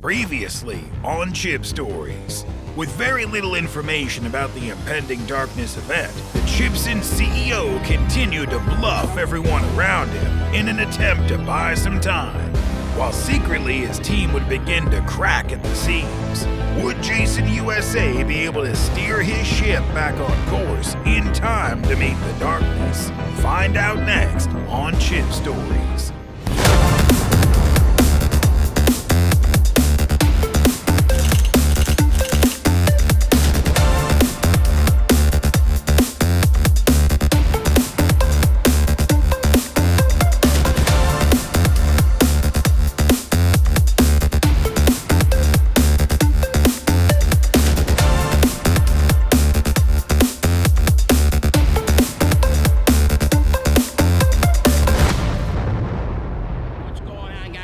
Previously on Chibstories. With very little information about the impending darkness event, the Chibson CEO continued to bluff everyone around him in an attempt to buy some time, while secretly his team would begin to crack at the seams. Would Jason USA be able to steer his ship back on course in time to meet the darkness? Find out next on Chibstories.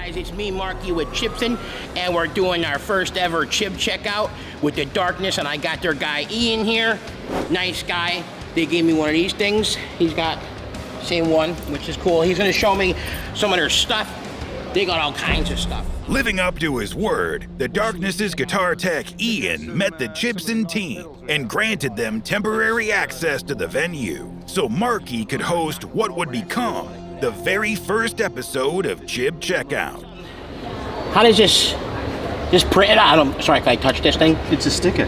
It's me, Marky, with Chibson, and we're doing our first ever Chib checkout with the darkness, and I got their guy Ian here. Nice guy. They gave me one of these things. He's got the same one, which is cool. He's gonna show me some of their stuff. They got all kinds of stuff. Living up to his word, the Darkness's guitar tech Ian met the Chibson team and granted them temporary access to the venue so Marky could host what would become the very first episode of Chib Checkout. How does this print it out? Sorry, can I touch this thing? It's a sticker.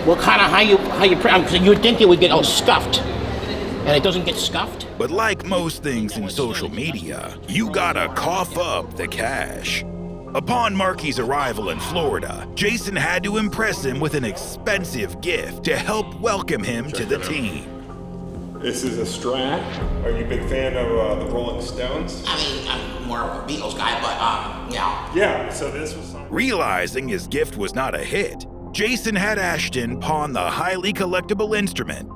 Well, kind of how you print? Because you would think it would get all scuffed, and it doesn't get scuffed. But like most things in social media, you gotta cough up the cash. Upon Marky's arrival in Florida, Jason had to impress him with an expensive gift to help welcome him to the team. This is a Strat. Are you a big fan of the Rolling Stones? I mean, I'm more of a Beatles guy, but yeah. Yeah, so this was something. Realizing his gift was not a hit, Jason had Ashton pawn the highly collectible instrument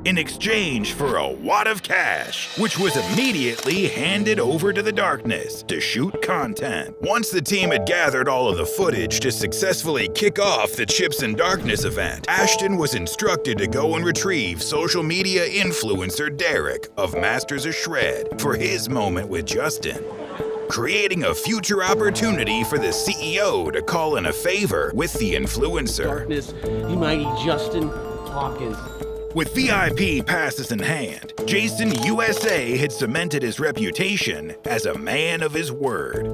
in exchange for a wad of cash, which was immediately handed over to the Darkness to shoot content. Once the team had gathered all of the footage to successfully kick off the Chibson Darkness event, Ashton was instructed to go and retrieve social media influencer Derek of Masters of Shred for his moment with Justin, creating a future opportunity for the CEO to call in a favor with the influencer. Darkness, you mighty Justin Hawkins. With VIP passes in hand, Jason USA had cemented his reputation as a man of his word.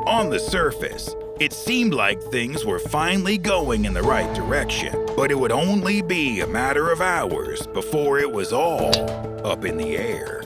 On the surface, it seemed like things were finally going in the right direction, but it would only be a matter of hours before it was all up in the air.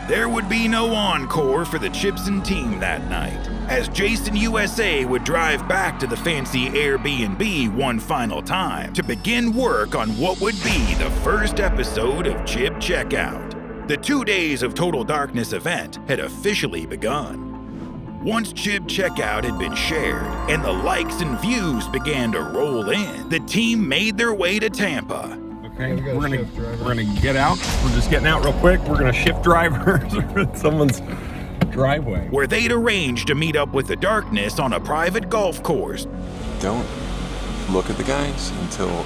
There would be no encore for the Chibson team that night, as Jason USA would drive back to the fancy Airbnb one final time to begin work on what would be the first episode of Chib Checkout. The 2 days of Total Darkness event had officially begun. Once Chib Checkout had been shared and the likes and views began to roll in, the team made their way to Tampa. Okay, we're gonna get out. We're just getting out real quick. We're gonna shift drivers in someone's driveway. Where they'd arranged to meet up with the Darkness on a private golf course. Don't look at the guys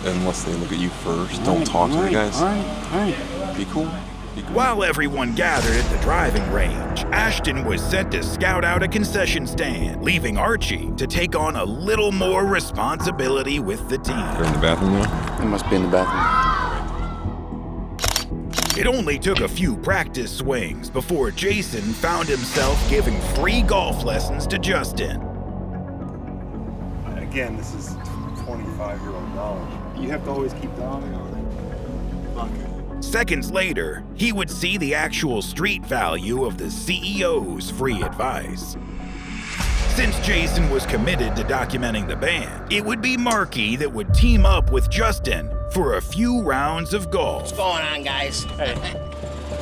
unless they look at you first. Don't talk to the guys. All right. Be cool. Be cool. While everyone gathered at the driving range, Ashton was sent to scout out a concession stand, leaving Archie to take on a little more responsibility with the team. They're in the bathroom now? It must be in the bathroom. It only took a few practice swings before Jason found himself giving free golf lessons to Justin. Again, this is 25-year-old knowledge. You have to always keep the eye on it. Seconds later, he would see the actual street value of the CEO's free advice. Since Jason was committed to documenting the band, it would be Marky that would team up with Justin for a few rounds of golf. What's going on, guys?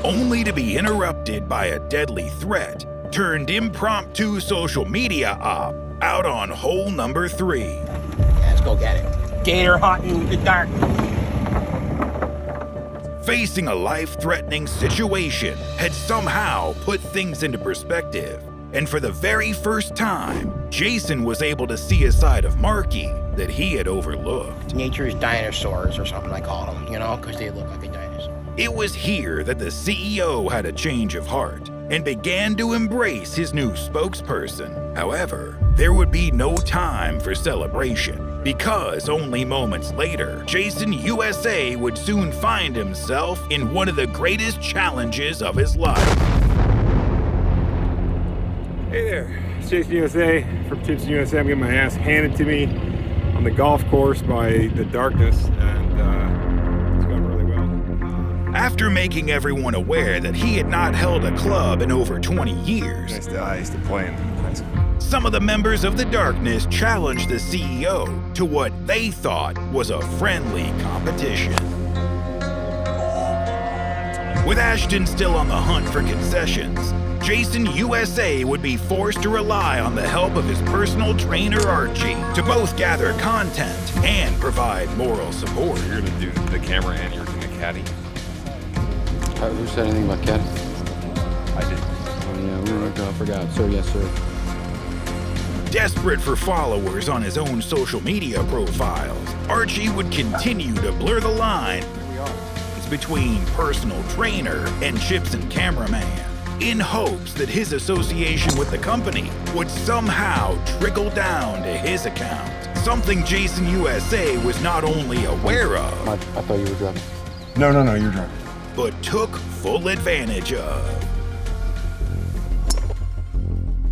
Only to be interrupted by a deadly threat turned impromptu social media op out on hole number 3. Let's go get it. Gator hunting in the dark. Facing a life-threatening situation had somehow put things into perspective. And for the very first time, Jason was able to see a side of Marky that he had overlooked. Nature's dinosaurs or something I call them, you know, because they look like a dinosaur. It was here that the CEO had a change of heart and began to embrace his new spokesperson. However, there would be no time for celebration because only moments later, Jason USA would soon find himself in one of the greatest challenges of his life. Hey there, it's Chibson USA from Chibson USA. I'm getting my ass handed to me on the golf course by the darkness, and it's going really well. After making everyone aware that he had not held a club in over 20 years, I used to play in high school. some of the members of the darkness challenged the CEO to what they thought was a friendly competition. With Ashton still on the hunt for concessions, Jason USA would be forced to rely on the help of his personal trainer Archie to both gather content and provide moral support. You're gonna do the camera and you're doing a caddy. Who said anything about caddy? I did. Oh yeah, I forgot. Sir, yes, sir. Desperate for followers on his own social media profiles, Archie would continue to blur the line between personal trainer and Chibson cameraman, in hopes that his association with the company would somehow trickle down to his account. Something Jason USA was not only aware of, I thought you were driving. No, you're driving. but took full advantage of.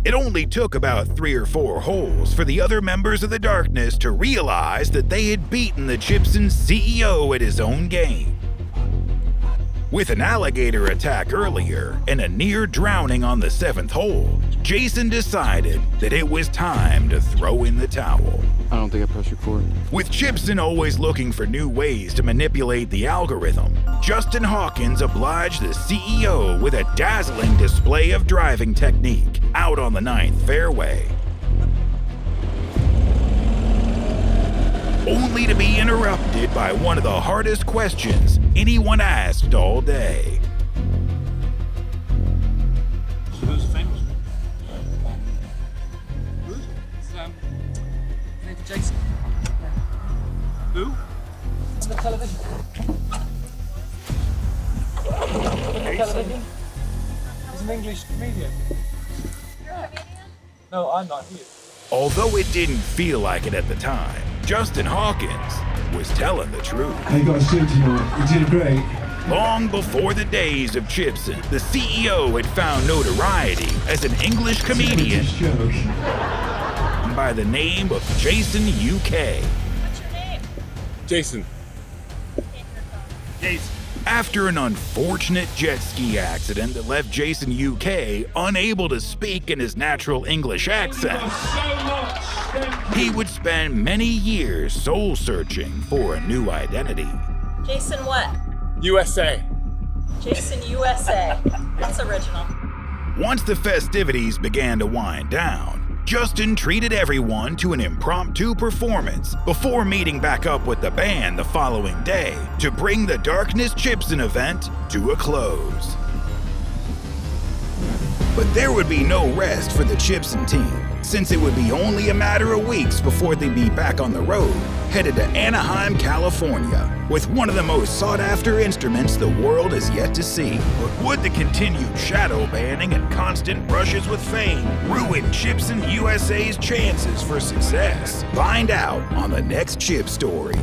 It only took about 3 or 4 holes for the other members of the darkness to realize that they had beaten the Chibson CEO at his own game. With an alligator attack earlier and a near drowning on the 7th hole, Jason decided that it was time to throw in the towel. I don't think I pressed record. With Chibson always looking for new ways to manipulate the algorithm, Justin Hawkins obliged the CEO with a dazzling display of driving technique out on the 9th fairway. Only to be interrupted by one of the hardest questions anyone asked all day. Who's famous? Who's? Jason. Who? On the television. Television. He's an English comedian. You're a comedian? No, I'm not. He is. Although it didn't feel like it at the time, Justin Hawkins was telling the truth. How you got a suit tonight? You did great. Long before the days of Chibson, the CEO had found notoriety as an English comedian by the name of Jason UK. What's your name? Jason. Jason. After an unfortunate jet ski accident that left Jason UK unable to speak in his natural English accent, he would spend many years soul-searching for a new identity. Jason what? USA. Jason USA. That's original. Once the festivities began to wind down, Justin treated everyone to an impromptu performance before meeting back up with the band the following day to bring the Darkness Chibson event to a close. But there would be no rest for the Chibson team, since it would be only a matter of weeks before they'd be back on the road, headed to Anaheim, California, with one of the most sought-after instruments the world has yet to see. But would the continued shadow banning and constant brushes with fame ruin Chibson USA's chances for success? Find out on the next Chibstories.